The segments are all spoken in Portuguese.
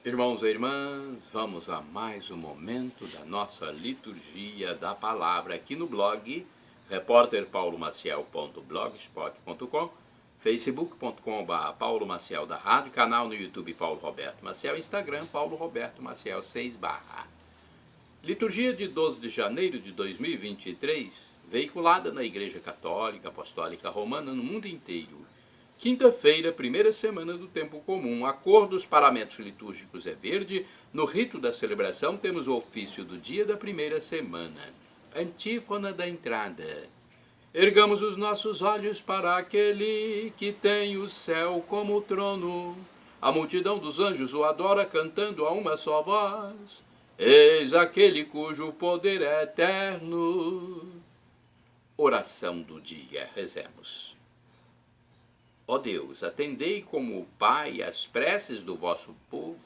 Irmãos e irmãs, vamos a mais um momento da nossa liturgia da palavra aqui no blog repórterpaulomaciel.blogspot.com, facebook.com/Paulo Maciel da Rádio, canal no YouTube Paulo Roberto Maciel, Instagram Paulo Roberto Maciel 6/. Liturgia de 12 de janeiro de 2023, veiculada na Igreja Católica Apostólica Romana no mundo inteiro. Quinta-feira, primeira semana do tempo comum. A cor dos paramentos litúrgicos é verde. No rito da celebração temos o ofício do dia da primeira semana. Antífona da entrada. Ergamos os nossos olhos para aquele que tem o céu como trono. A multidão dos anjos o adora cantando a uma só voz. Eis aquele cujo poder é eterno. Oração do dia. Rezemos. Ó Deus, atendei como Pai as preces do vosso povo.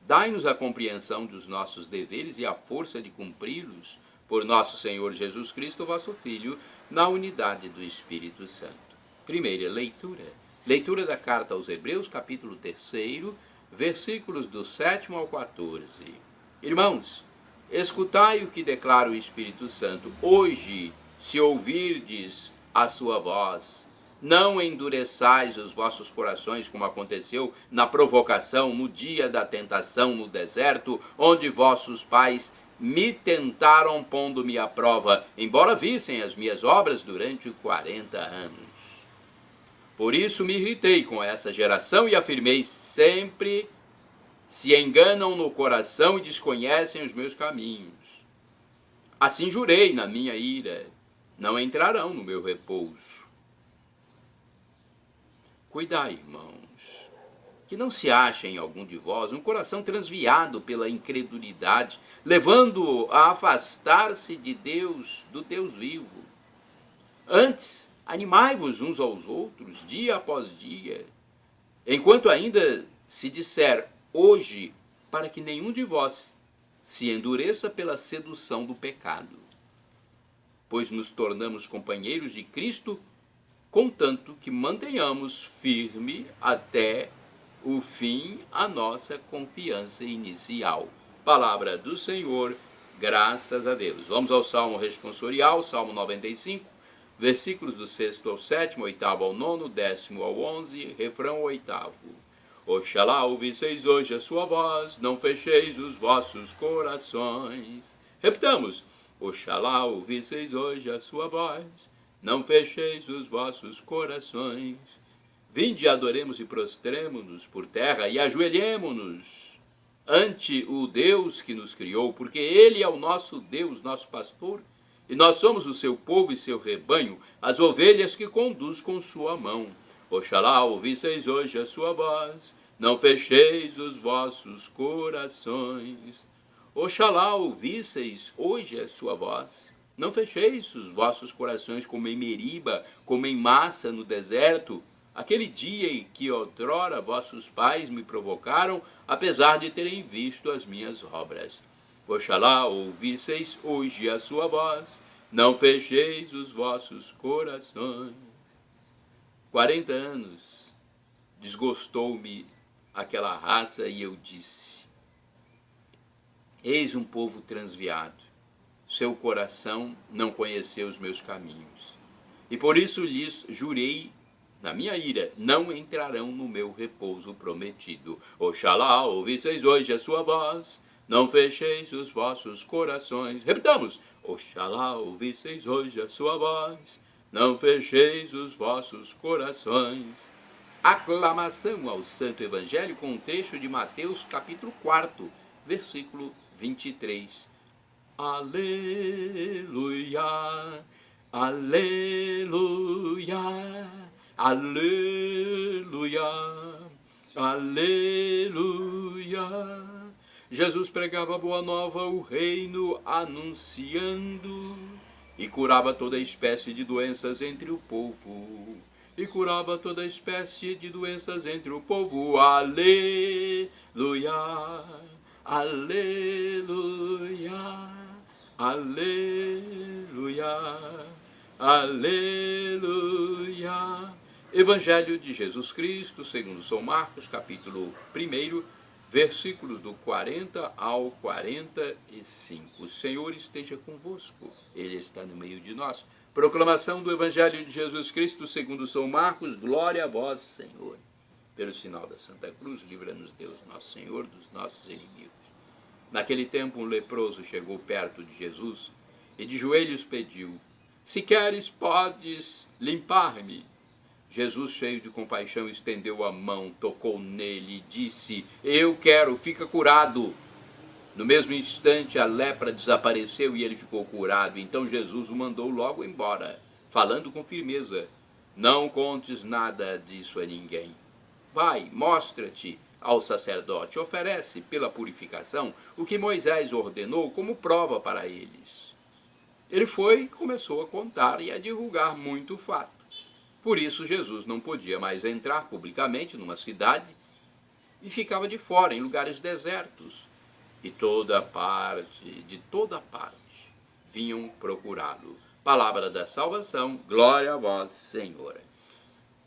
Dai-nos a compreensão dos nossos deveres e a força de cumpri-los, por nosso Senhor Jesus Cristo, vosso Filho, na unidade do Espírito Santo. Primeira leitura. Leitura da carta aos Hebreus, capítulo 3, versículos do 7 ao 14. Irmãos, escutai o que declara o Espírito Santo. Hoje, se ouvirdes a sua voz, não endureçais os vossos corações, como aconteceu na provocação, no dia da tentação no deserto, onde vossos pais me tentaram pondo-me à prova, embora vissem as minhas obras durante 40 anos. Por isso me irritei com essa geração e afirmei sempre: se enganam no coração e desconhecem os meus caminhos. Assim jurei na minha ira: não entrarão no meu repouso. Cuidai, irmãos, que não se ache em algum de vós um coração transviado pela incredulidade, levando-o a afastar-se de Deus, do Deus vivo. Antes, animai-vos uns aos outros, dia após dia, enquanto ainda se disser hoje, para que nenhum de vós se endureça pela sedução do pecado. Pois nos tornamos companheiros de Cristo, contanto que mantenhamos firme até o fim a nossa confiança inicial. Palavra do Senhor, graças a Deus. Vamos ao Salmo responsorial, Salmo 95, versículos do 6º ao 7º, 8º ao 9º, 10º ao 11º, refrão 8º. Oxalá ouvisseis hoje a sua voz, não fecheis os vossos corações. Repitamos. Oxalá ouvisseis hoje a sua voz, não fecheis os vossos corações. Vinde, adoremos e prostremo-nos por terra e ajoelhemo-nos ante o Deus que nos criou, porque Ele é o nosso Deus, nosso pastor, e nós somos o seu povo e seu rebanho, as ovelhas que conduz com sua mão. Oxalá ouvisseis hoje a sua voz, não fecheis os vossos corações. Oxalá ouvisseis hoje a sua voz, não fecheis os vossos corações como em Meriba, como em Massa no deserto, aquele dia em que outrora vossos pais me provocaram, apesar de terem visto as minhas obras. Oxalá ouvisseis hoje a sua voz, não fecheis os vossos corações. 40 anos desgostou-me aquela raça e eu disse: eis um povo transviado. Seu coração não conheceu os meus caminhos. E por isso lhes jurei, na minha ira, não entrarão no meu repouso prometido. Oxalá ouvisseis hoje a sua voz, não fecheis os vossos corações. Repitamos. Oxalá ouvisseis hoje a sua voz, não fecheis os vossos corações. Aclamação ao Santo Evangelho com um trecho de Mateus, capítulo 4, versículo 23. Aleluia, aleluia, aleluia, aleluia. Jesus pregava a boa nova, o reino anunciando, e curava toda espécie de doenças entre o povo. E curava toda espécie de doenças entre o povo. Aleluia, aleluia. Aleluia, aleluia. Evangelho de Jesus Cristo, segundo São Marcos, capítulo 1, versículos do 40 ao 45. O Senhor esteja convosco, Ele está no meio de nós. Proclamação do Evangelho de Jesus Cristo segundo São Marcos. Glória a vós, Senhor. Pelo sinal da Santa Cruz, livra-nos Deus, nosso Senhor, dos nossos inimigos. Naquele tempo, um leproso chegou perto de Jesus e de joelhos pediu: se queres, podes limpar-me. Jesus, cheio de compaixão, estendeu a mão, tocou nele e disse: eu quero, fica curado. No mesmo instante, a lepra desapareceu e ele ficou curado. Então Jesus o mandou logo embora, falando com firmeza: não contes nada disso a ninguém. Vai, mostra-te ao sacerdote, oferece pela purificação o que Moisés ordenou como prova para eles. Ele foi e começou a contar e a divulgar muito o fato. Por isso Jesus não podia mais entrar publicamente numa cidade e ficava de fora, em lugares desertos. E de toda parte, vinham procurá-lo. Palavra da salvação, glória a vós, Senhor.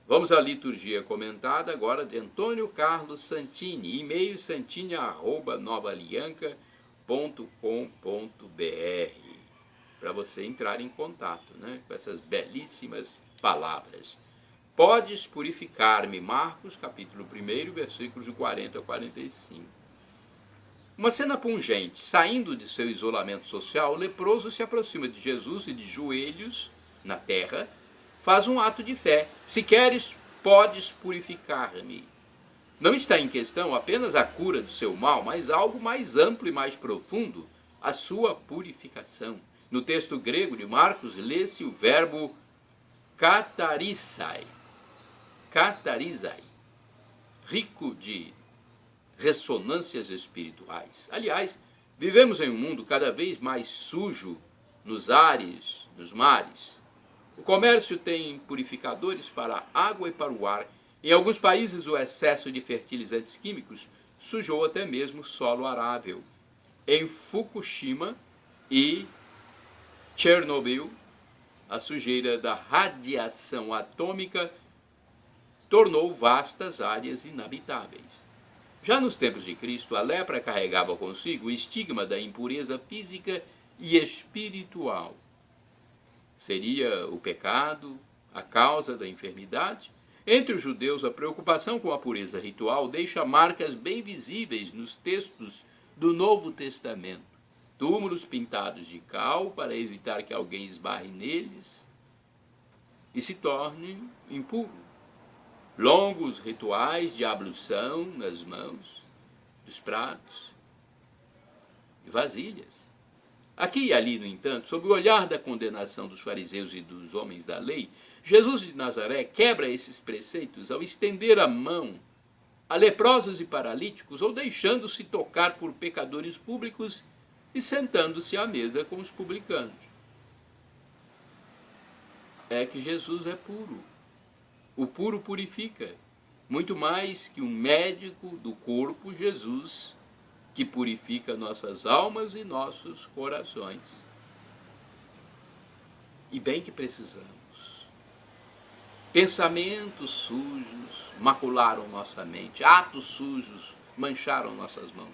Vamos à liturgia comentada agora de Antônio Carlos Santini, e-mail santini@novalianca.com.br, para você entrar em contato, com essas belíssimas palavras. Podes purificar-me, Marcos, capítulo 1, versículos de 40 a 45. Uma cena pungente. Saindo de seu isolamento social, o leproso se aproxima de Jesus e, de joelhos na terra, faz um ato de fé. Se queres, podes purificar-me. Não está em questão apenas a cura do seu mal, mas algo mais amplo e mais profundo, a sua purificação. No texto grego de Marcos, lê-se o verbo katarizai, rico de ressonâncias espirituais. Aliás, vivemos em um mundo cada vez mais sujo nos ares, nos mares. O comércio tem purificadores para a água e para o ar. Em alguns países, o excesso de fertilizantes químicos sujou até mesmo o solo arável. Em Fukushima e Chernobyl, a sujeira da radiação atômica tornou vastas áreas inabitáveis. Já nos tempos de Cristo, a lepra carregava consigo o estigma da impureza física e espiritual. Seria o pecado a causa da enfermidade? Entre os judeus, a preocupação com a pureza ritual deixa marcas bem visíveis nos textos do Novo Testamento. Túmulos pintados de cal para evitar que alguém esbarre neles e se torne impuro. Longos rituais de ablução nas mãos, dos pratos e vasilhas. Aqui e ali, no entanto, sob o olhar da condenação dos fariseus e dos homens da lei, Jesus de Nazaré quebra esses preceitos ao estender a mão a leprosos e paralíticos, ou deixando-se tocar por pecadores públicos e sentando-se à mesa com os publicanos. É que Jesus é puro. O puro purifica, muito mais que um médico do corpo, Jesus, que purifica nossas almas e nossos corações. E bem que precisamos. Pensamentos sujos macularam nossa mente, atos sujos mancharam nossas mãos.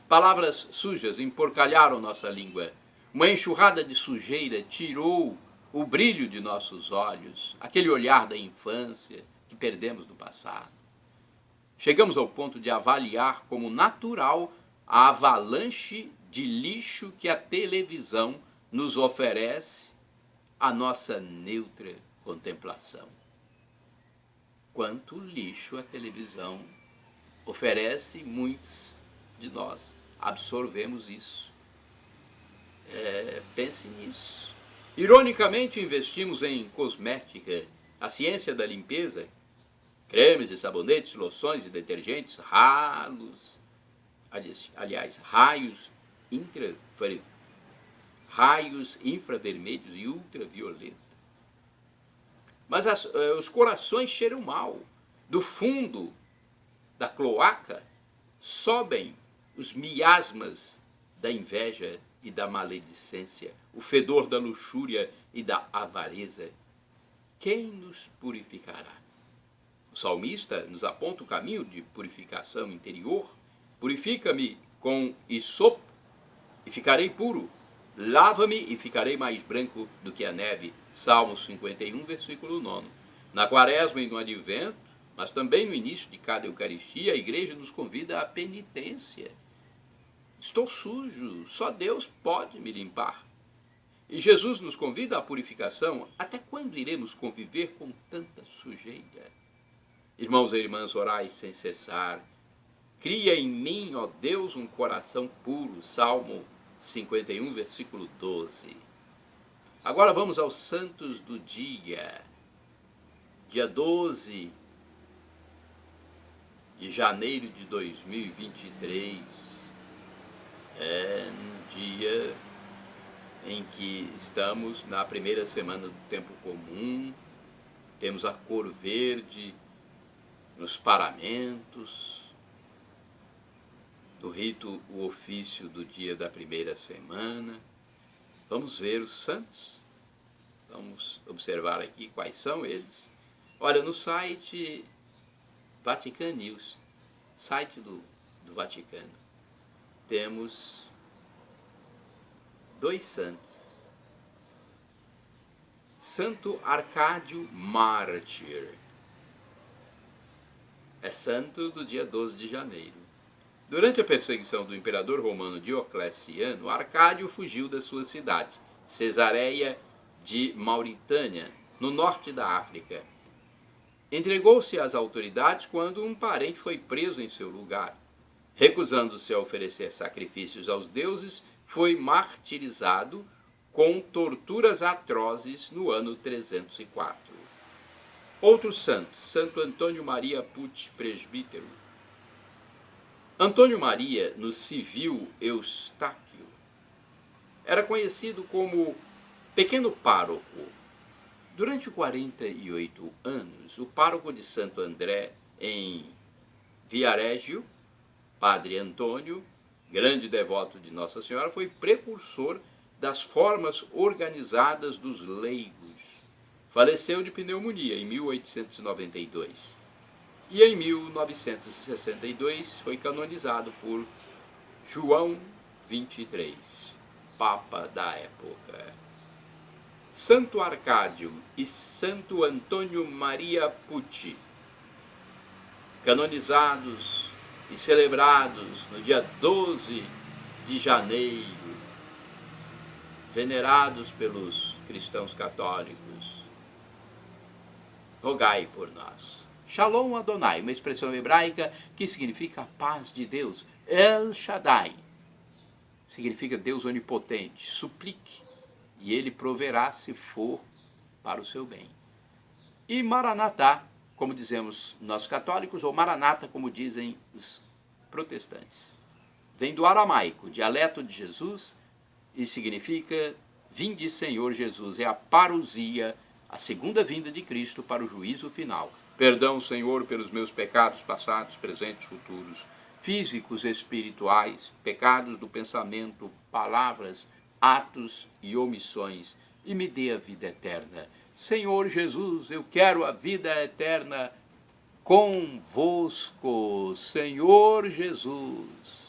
Palavras sujas emporcalharam nossa língua. Uma enxurrada de sujeira tirou o brilho de nossos olhos, aquele olhar da infância que perdemos no passado. Chegamos ao ponto de avaliar como natural a avalanche de lixo que a televisão nos oferece à nossa neutra contemplação. Quanto lixo a televisão oferece, muitos de nós absorvemos isso. Pense nisso. Ironicamente, investimos em cosmética, a ciência da limpeza, cremes e sabonetes, loções e detergentes, raios infravermelhos e ultravioleta. Mas os corações cheiram mal. Do fundo da cloaca sobem os miasmas da inveja e da maledicência, o fedor da luxúria e da avareza. Quem nos purificará? O salmista nos aponta o caminho de purificação interior Purifica-me com hisopo e ficarei puro. Lava-me e ficarei mais branco do que a neve. Salmos 51, versículo 9. Na quaresma e no advento, mas também no início de cada Eucaristia, a igreja nos convida à penitência. Estou sujo, só Deus pode me limpar. E Jesus nos convida à purificação. Até quando iremos conviver com tanta sujeira? Irmãos e irmãs, orai sem cessar. Cria em mim, ó Deus, um coração puro. Salmo 51, versículo 12. Agora vamos aos santos do dia. Dia 12 de janeiro de 2023. É um dia em que estamos na primeira semana do tempo comum. Temos a cor verde nos paramentos. Do rito, o ofício do dia da primeira semana. Vamos ver os santos. Vamos observar aqui quais são eles. Olha, no site Vatican News, site do Vaticano, temos 2 santos. Santo Arcádio Mártir. É santo do dia 12 de janeiro. Durante a perseguição do imperador romano Diocleciano, Arcádio fugiu da sua cidade, Cesareia de Mauritânia, no norte da África. Entregou-se às autoridades quando um parente foi preso em seu lugar. Recusando-se a oferecer sacrifícios aos deuses, foi martirizado com torturas atrozes no ano 304. Outro santo, Santo Antônio Maria Pucci, presbítero. Antônio Maria, no civil Eustáquio, era conhecido como pequeno pároco. Durante 48 anos, o pároco de Santo André, em Viareggio, Padre Antônio, grande devoto de Nossa Senhora, foi precursor das formas organizadas dos leigos. Faleceu de pneumonia em 1892. E em 1962 foi canonizado por João XXIII, Papa da época. Santo Arcádio e Santo Antônio Maria Pucci, canonizados e celebrados no dia 12 de janeiro, venerados pelos cristãos católicos. Rogai por nós. Shalom Adonai, uma expressão hebraica que significa a paz de Deus. El Shaddai significa Deus onipotente. Suplique e ele proverá se for para o seu bem. E Maranatá, como dizemos nós católicos, ou Maranata, como dizem os protestantes. Vem do aramaico, dialeto de Jesus, e significa vinde Senhor Jesus. É a parousia, a segunda vinda de Cristo para o juízo final. Perdão, Senhor, pelos meus pecados passados, presentes, futuros, físicos, espirituais, pecados do pensamento, palavras, atos e omissões, e me dê a vida eterna. Senhor Jesus, eu quero a vida eterna convosco, Senhor Jesus.